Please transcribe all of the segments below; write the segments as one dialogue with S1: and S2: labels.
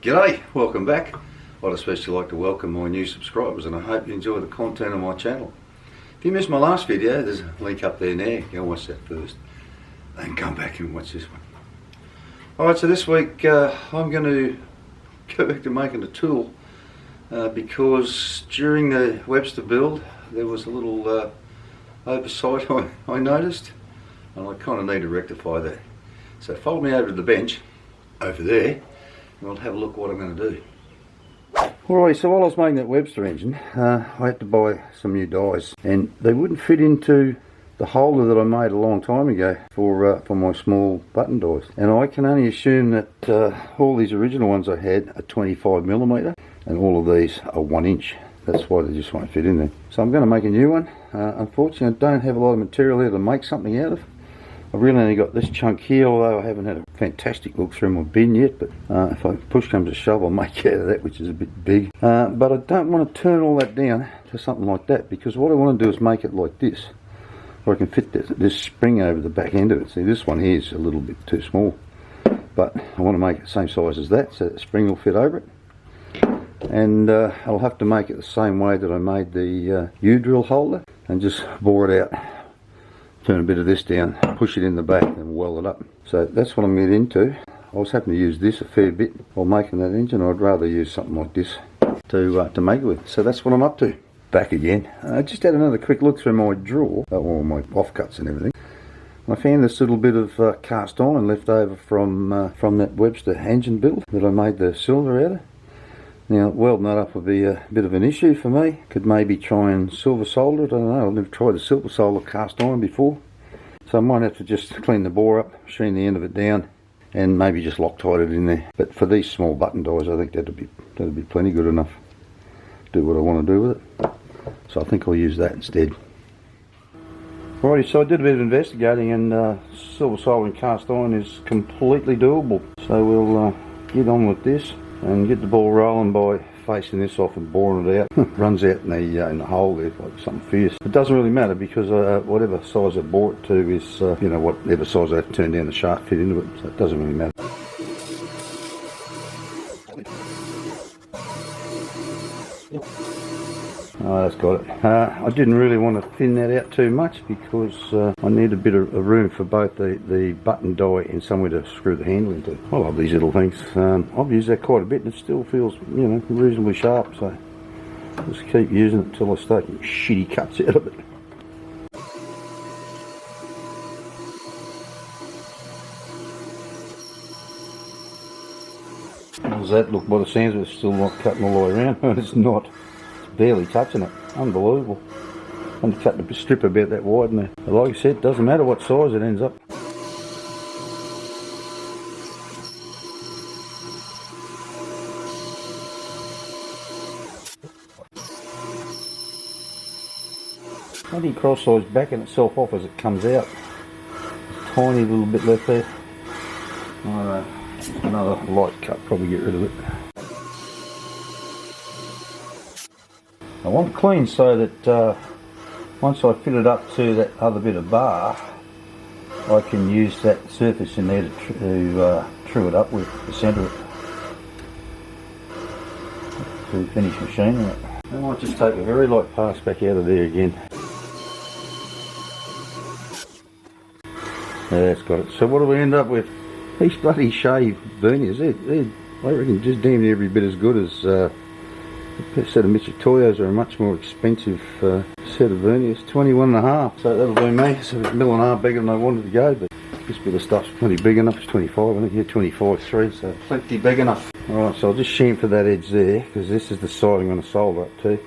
S1: G'day, welcome back. I'd especially like to welcome my new subscribers and I hope you enjoy the content on my channel. If you missed my last video, there's a link up there now. Go watch that first, then come back and watch this one. Alright, so this week I'm going to go back to making a tool because during the Webster build there was a little oversight I noticed, and I kind of need to rectify that. So follow me over to the bench over there and I'll have a look what I'm going to do. Alright, so while I was making that Webster engine, I had to buy some new dies, and they wouldn't fit into the holder that I made a long time ago for my small button dies. And I can only assume that all these original ones I had are 25mm, and all of these are 1 inch. That's why they just won't fit in there. So I'm going to make a new one. Unfortunately, I don't have a lot of material here to make something out of. I've really only got this chunk here, although I haven't had a fantastic look through my bin yet, but if push comes to shove I'll make out of that, which is a bit big. But I don't want to turn all that down to something like that, because what I want to do is make it like this, where I can fit this spring over the back end of it. See, this one here is a little bit too small, but I want to make it the same size as that, so that the spring will fit over it. And I'll have to make it the same way that I made the U-drill holder, and just bore it out. Turn a bit of this down, push it in the back and weld it up. So that's what I'm getting into. I was having to use this a fair bit while making that engine. I'd rather use something like this to make it with. So that's what I'm up to. Back again. I just had another quick look through my drawer, all my offcuts and everything. I found this little bit of cast iron left over from that Webster engine build that I made the cylinder out of. Now, welding that up would be a bit of an issue for me. Could maybe try and silver solder it. I don't know, I've never tried the silver solder cast iron before. So I might have to just clean the bore up, sheen the end of it down, and maybe just Loctite it in there. But for these small button dies, I think that'd be plenty good enough to do what I want to do with it. So I think I'll use that instead. Alrighty, so I did a bit of investigating, and silver soldering cast iron is completely doable. So we'll get on with this and get the ball rolling by facing this off and boring it out. Runs out in the hole there like something fierce. It doesn't really matter, because whatever size I bore it to is you know, whatever size I have to turn down the shaft fit into it, so it doesn't really matter. Oh, that's got it. I didn't really want to thin that out too much, because I need a bit of room for both the button die and somewhere to screw the handle into. I love these little things. I've used that quite a bit and it still feels, you know, reasonably sharp, so just keep using it until I start getting shitty cuts out of it. How's that look? By the sounds of it, it's still not cutting all the way around. It's not. Barely touching it. Unbelievable. I'm cutting a strip about that wide, and like I said, it doesn't matter what size it ends up. Bloody cross-side's backing itself off as it comes out. A tiny little bit left there. Another light cut, probably get rid of it. I want it clean so that once I fit it up to that other bit of bar, I can use that surface in there to true it up with the centre of it to finish machining it. I might just take a very light pass back out of there again. Yeah, that's got it. So what do we end up with? These bloody shave verniers, they're I reckon just damn near every bit as good as a set of Michitoyos are a much more expensive set of verniers, 21.5, so that'll do me. So it's a mil and a half bigger than I wanted to go, but this bit of stuff's plenty big enough. It's 25, I think, yeah, 25.3, so plenty big enough. Alright, so I'll just chamfer that edge there, because this is the side I'm going to solder up to,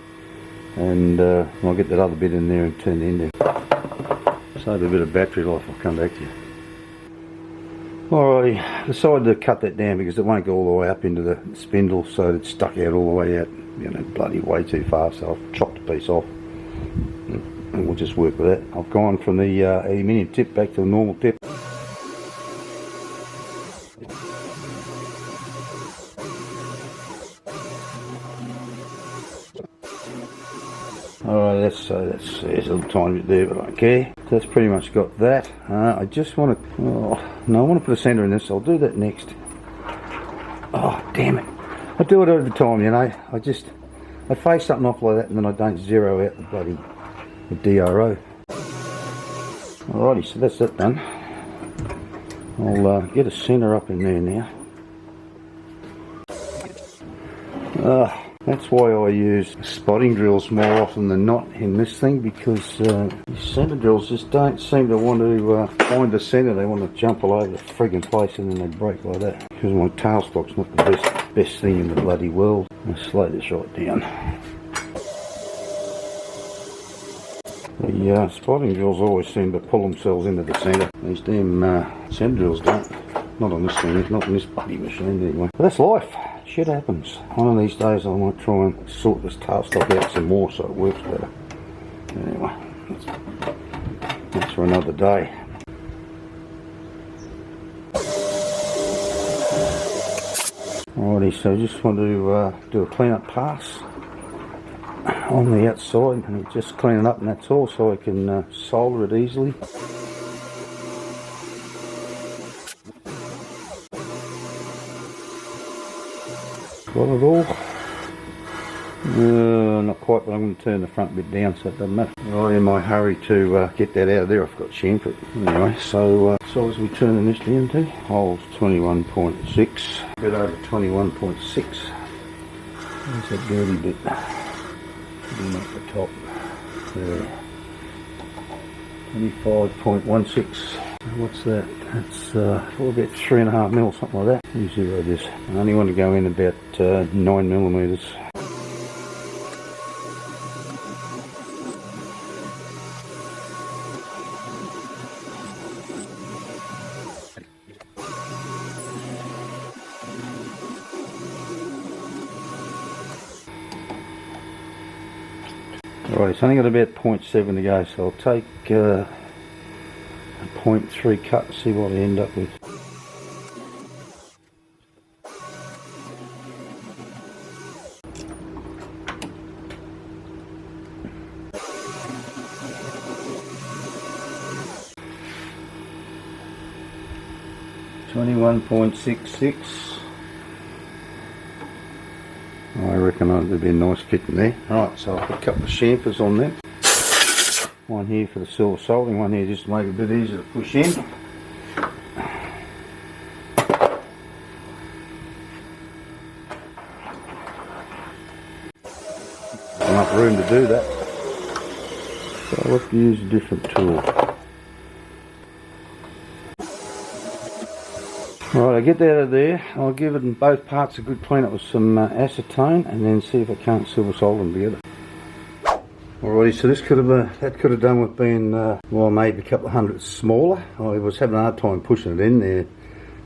S1: and I'll get that other bit in there and turn the end in. Save a bit of battery life, I'll come back to you. Alrighty, decided to cut that down because it won't go all the way up into the spindle, so it's stuck out all the way out, you know, bloody way too far, so I've chopped a piece off and we'll just work with that. I've gone from the aluminium tip back to the normal tip. Alright, that's there's a little tiny bit there, but I don't care. So that's pretty much got that. I just want to, I want to put a centre in this. I'll do that next. Oh, damn it. I do it over time, you know. I face something off like that and then I don't zero out the bloody DRO. Alrighty, so that's that done. I'll get a centre up in there now. That's why I use spotting drills more often than not in this thing, because these centre drills just don't seem to want to find the centre. They want to jump all over the friggin' place and then they break like that. Because my tailstock's not the best thing in the bloody world. I'll slow this right down. The spotting drills always seem to pull themselves into the centre. These damn centre drills don't. Not on this thing, not on this bloody machine anyway. But that's life. Shit happens. One of these days I might try and sort this tailstock out some more so it works better. Anyway, that's for another day. Alrighty, so just want to do a clean up pass on the outside and just clean it up and that's all, so I can solder it easily. Got it all. Not quite, but I'm going to turn the front bit down so it doesn't matter. Right, in my hurry to get that out of there, I've got chamfered. Anyway, so as we turn this down to holes 21.6, a bit over 21.6. There's that dirty bit. Up the top there. 25.16. What's that? That's about 3.5 mil, something like that. Let me zero this. I only want to go in about 9 millimeters. Right, it's only got about 0.7 to go, so I'll take a 0.3 cut and see what I end up with. .66. I reckon there'd be a nice fit in there. Right, so I'll put a couple of chamfers on there. One here for the silver soldering, one here just to make it a bit easier to push in. Enough room to do that. So I'll have to use a different tool. Right, I get that out of there. I'll give it in both parts a good clean up with some acetone and then see if I can't silver solder them together. Alrighty, so this could have that could have done with being well, maybe a couple of hundredths smaller. I was having a hard time pushing it in there,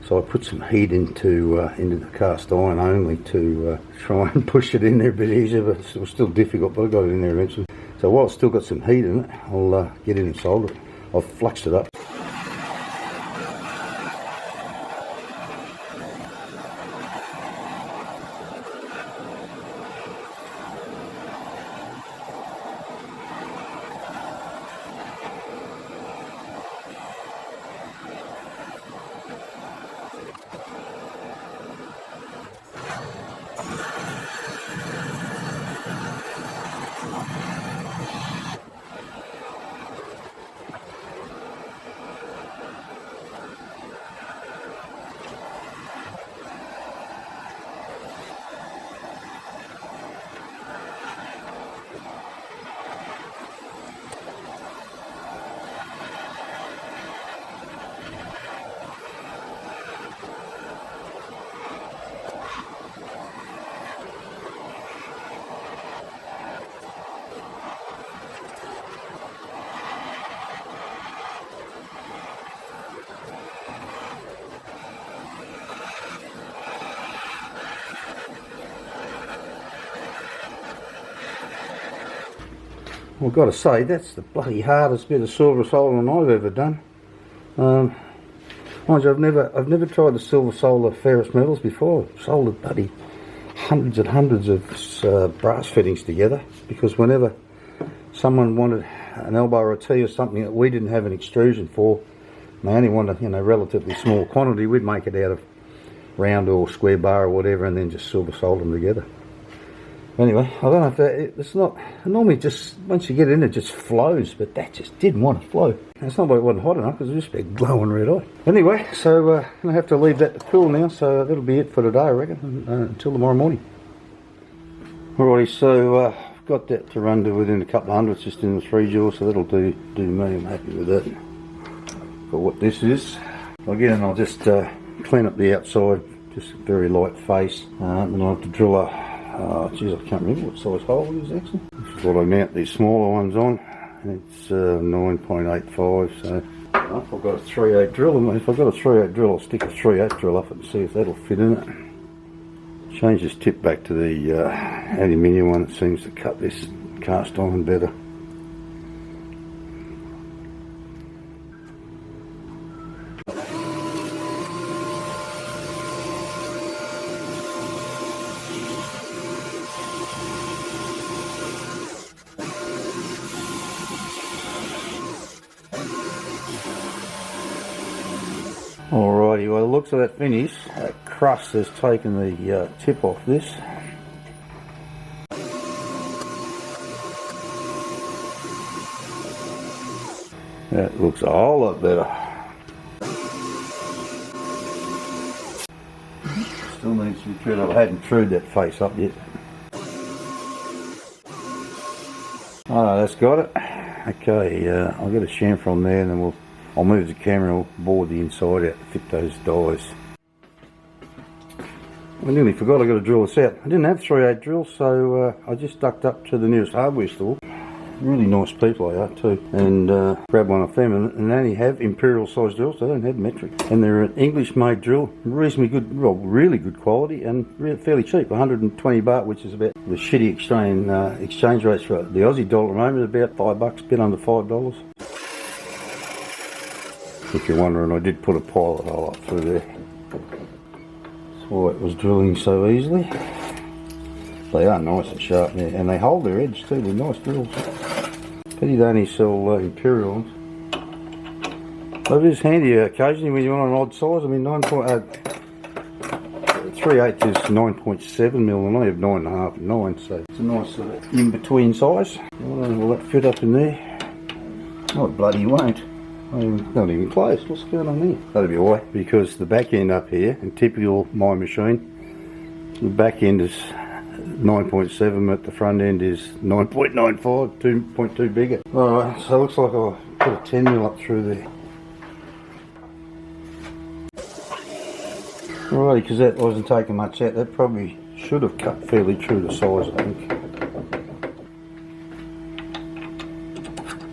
S1: so I put some heat into the cast iron only to try and push it in there a bit easier. But it was still difficult, but I got it in there eventually. So while it's still got some heat in it, I'll get in and solder it. I've fluxed it up. Well, I've got to say, that's the bloody hardest bit of silver soldering I've ever done. Mind you, I've never tried to silver solder ferrous metals before. I've soldered bloody hundreds and hundreds of brass fittings together, because whenever someone wanted an elbow or a T or something that we didn't have an extrusion for, and they only wanted a relatively small quantity, we'd make it out of round or square bar or whatever, and then just silver solder them together. Anyway, I don't know if it's not, normally just, once you get in it just flows, but that just didn't want to flow. It's not like it wasn't hot enough, because it was just been glowing red hot. Anyway, so I'm going to have to leave that to cool now, so that'll be it for today, I reckon, until tomorrow morning. Alrighty, so I've got that to run to within a couple of hundreds just in the 3 jaw, so that'll do me, I'm happy with that. For what this is, again, I'll just clean up the outside, just a very light face, and I'll have to drill a, geez, I can't remember what size hole it is actually. This is what I mount these smaller ones on. It's 9.85, so if I've got a 3/8 drill, if I've got a 3/8 drill, I'll stick a 3/8 drill up it and see if that'll fit in it. Change this tip back to the aluminium one. It seems to cut this cast iron better. Alrighty, well, the looks of that finish, that crust has taken the tip off this. That looks a whole lot better. Still needs to be trued up. I hadn't trued that face up yet. Oh, that's got it. Okay, I'll get a chamfer on there and then I'll move the camera and I'll bore the inside out to fit those dies. I nearly forgot I got to drill this out. I didn't have 3/8 drills, so I just ducked up to the nearest hardware store. Really nice people they are too, and grabbed one off them, and they only have imperial size drills, they don't have metric. And they're an English made drill, reasonably good, well, really good quality, and fairly cheap, 120 baht, which is about the shitty exchange rates for the Aussie dollar at the moment, about $5, a bit under $5. If you're wondering, I did put a pilot hole up through there. That's why it was drilling so easily. They are nice and sharp there, and they hold their edge too, they're nice drills. Pity they only sell imperial ones. But it is handy occasionally when you want an odd size. I mean, 3/8 is 9.7 mil, and I have 9.5 and 9, so it's a nice sort of in-between size. Will that fit up in there? Oh, it bloody won't. Not even close. What's going on there? That'll be why, because the back end up here, in typical my machine, the back end is 9.7, but the front end is 9.95, 2.2 bigger. Alright, so it looks like I'll put a 10 mil up through there. Alrighty, because that wasn't taking much out, that probably should have cut fairly true to size, I think.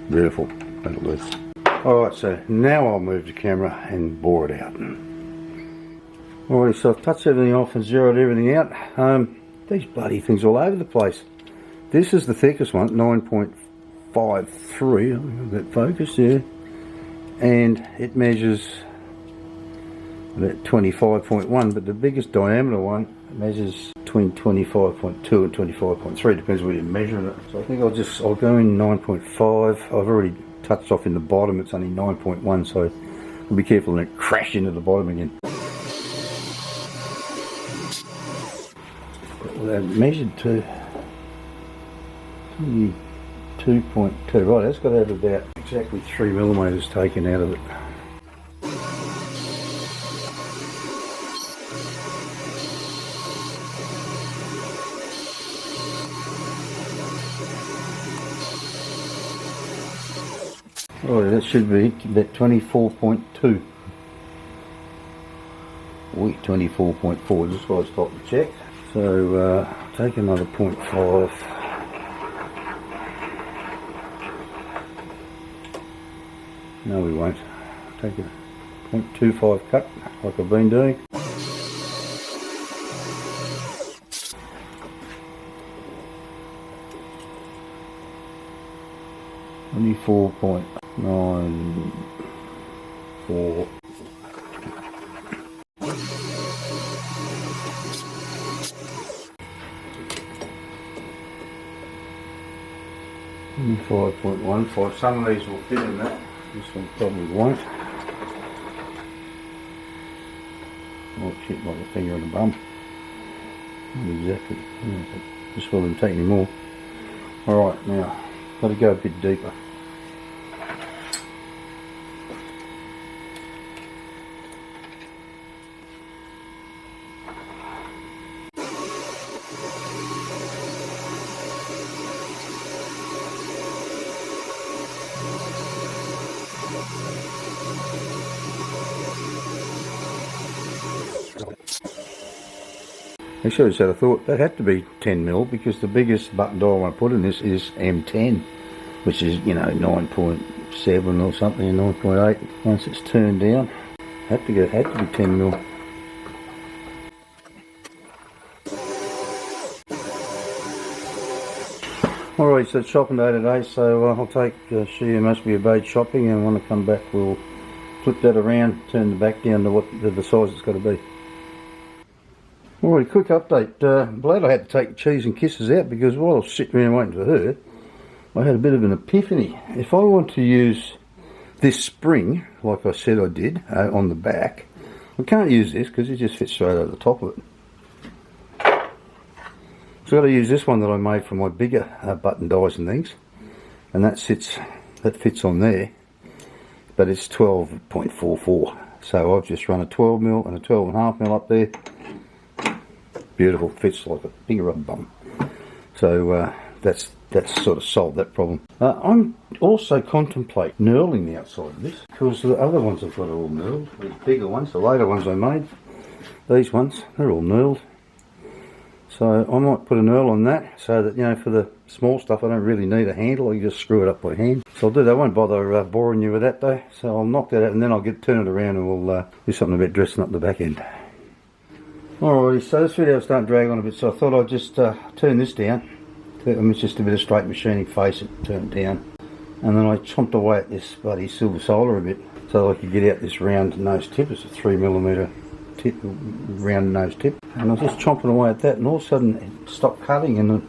S1: Beautiful, that'll do. Alright, so now I'll move the camera and bore it out. Alright, so I've touched everything off and zeroed everything out. These bloody things all over the place. This is the thickest one, 9.53, that focus there, and it measures about 25.1, but the biggest diameter one measures between 25.2 and 25.3, depends where you're measuring it. So I think I'll go in 9.5. I've already touched off in the bottom, it's only 9.1, so I'll be careful and crash into the bottom again. They're measured to 2.2, right, that's got to have about exactly 3 millimeters taken out of it. Right, that should be about 24.2. Wait, 24.4, just what I stopped to check. So take another 0.5. No, we won't. Take a 0.25 cut, like I've been doing. $24.94. 25.15. Some of these will fit in that. This one probably won't. I'll shit like a finger on the bum. Not exactly. Yeah, but just rather than take any more. Alright, now, got to go a bit deeper. Actually, I just had a thought, that had to be 10mm because the biggest button die I want to put in this is M10, which is, you know, 9.7 or something, 9.8. Once it's turned down, had to be 10mm. Alright, so it's shopping day today, so I'll take she must be obeyed shopping, and when I come back we'll flip that around, turn the back down to what the size it's got to be. Alright, quick update. Glad I had to take Cheese and Kisses out because while I was sitting around waiting for her, I had a bit of an epiphany. If I want to use this spring, like I said I did, on the back, I can't use this because it just fits straight over the top of it. So I've got to use this one that I made for my bigger button dies and things, and that fits on there, but it's 12.44. So I've just run a 12mm and a 12.5mm up there. Beautiful, fits like a big rubber bum. So that's sort of solved that problem. I'm also contemplating knurling the outside of this because the other ones I've got are all knurled. The bigger ones, the later ones I made, these ones, they're all knurled. So I might put a knurl on that so that, you know, for the small stuff I don't really need a handle, I can just screw it up by hand. So I'll do that. I won't bother boring you with that though. So I'll knock that out and then I'll turn it around and we'll do something about dressing up the back end. Alrighty, so this video is starting to drag on a bit, so I thought I'd just turn this down. It's just a bit of straight machining, face it, turn it down. And then I chomped away at this bloody silver solder a bit so I could get out this round nose tip. It's a 3mm tip, round nose tip. And I was just chomping away at that and all of a sudden it stopped cutting and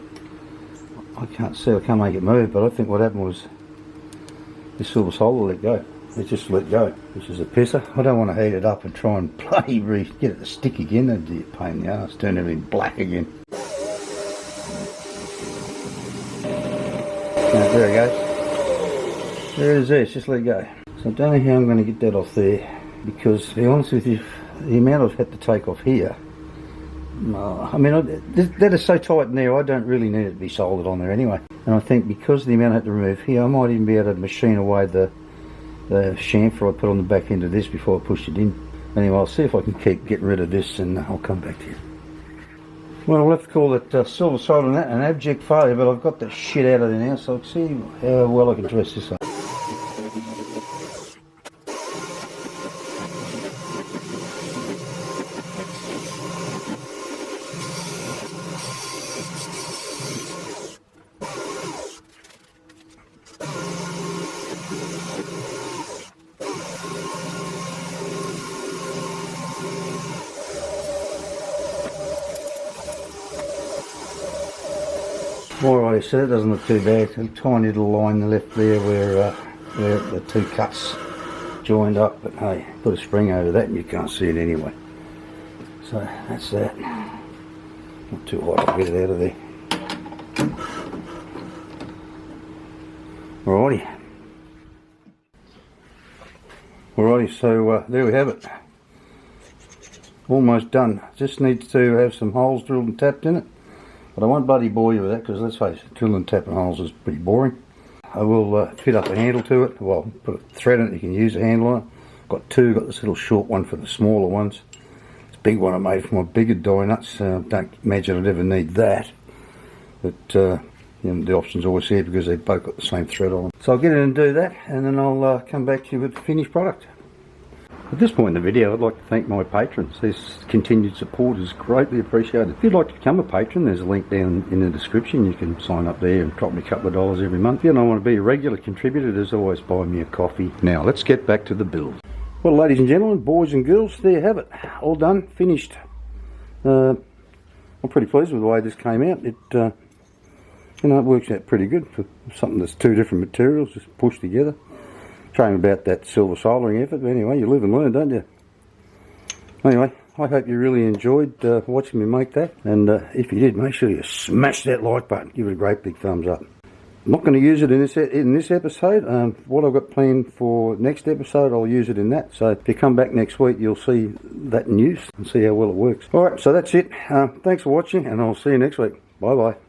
S1: I can't make it move, but I think what happened was this silver solder let go. It just let go, which is a pisser. I don't want to heat it up and try and bloody get it to stick again. That'd be a pain in the arse, turn everything black again. Now, there it goes. There it is there, it's just let go. So I don't know how I'm going to get that off there, because to be honest with you, the amount I've had to take off here, I mean, that is so tight in there, I don't really need it to be soldered on there anyway. And I think because of the amount I had to remove here, I might even be able to machine away the chamfer I put on the back end of this before I push it in. Anyway, I'll see if I can keep getting rid of this and I'll come back to you. Well, I'll have to call it silver soldering that an abject failure, but I've got that shit out of there now, so I'll see how well I can dress this up. Alright, so that doesn't look too bad. A tiny little line on the left there where the two cuts joined up, but hey, put a spring over that and you can't see it anyway. So that's that. Not too hot, I'll get it out of there. Alrighty, so there we have it. Almost done. Just needs to have some holes drilled and tapped in it. But I won't bloody bore you with that because let's face it, drilling and tapping holes is pretty boring. I will fit up a handle to it. Well, put a thread in it, you can use a handle on it. Got two, got this little short one for the smaller ones. This big one I made for my bigger die nuts. Don't imagine I'd ever need that. But you know, the option's always there because they both got the same thread on them. So I'll get in and do that and then I'll come back to you with the finished product. At this point in the video, I'd like to thank my patrons. This continued support is greatly appreciated. If you'd like to become a patron, there's a link down in the description. You can sign up there and drop me a couple of dollars every month. If you don't want to be a regular contributor, there's always buy me a coffee. Now, let's get back to the build. Well, ladies and gentlemen, boys and girls, there you have it. All done, finished. I'm pretty pleased with the way this came out. It, you know, it works out pretty good for something that's two different materials, just pushed together. Shame about that silver soldering effort, but anyway, you live and learn, don't you? Anyway, I hope you really enjoyed watching me make that, and if you did, make sure you smash that like button, give it a great big thumbs up. I'm not going to use it in this episode. What I've got planned for next episode, I'll use it in that. So if you come back next week, you'll see that in use and see how well it works. Alright, so that's it. Thanks for watching, and I'll see you next week. Bye bye.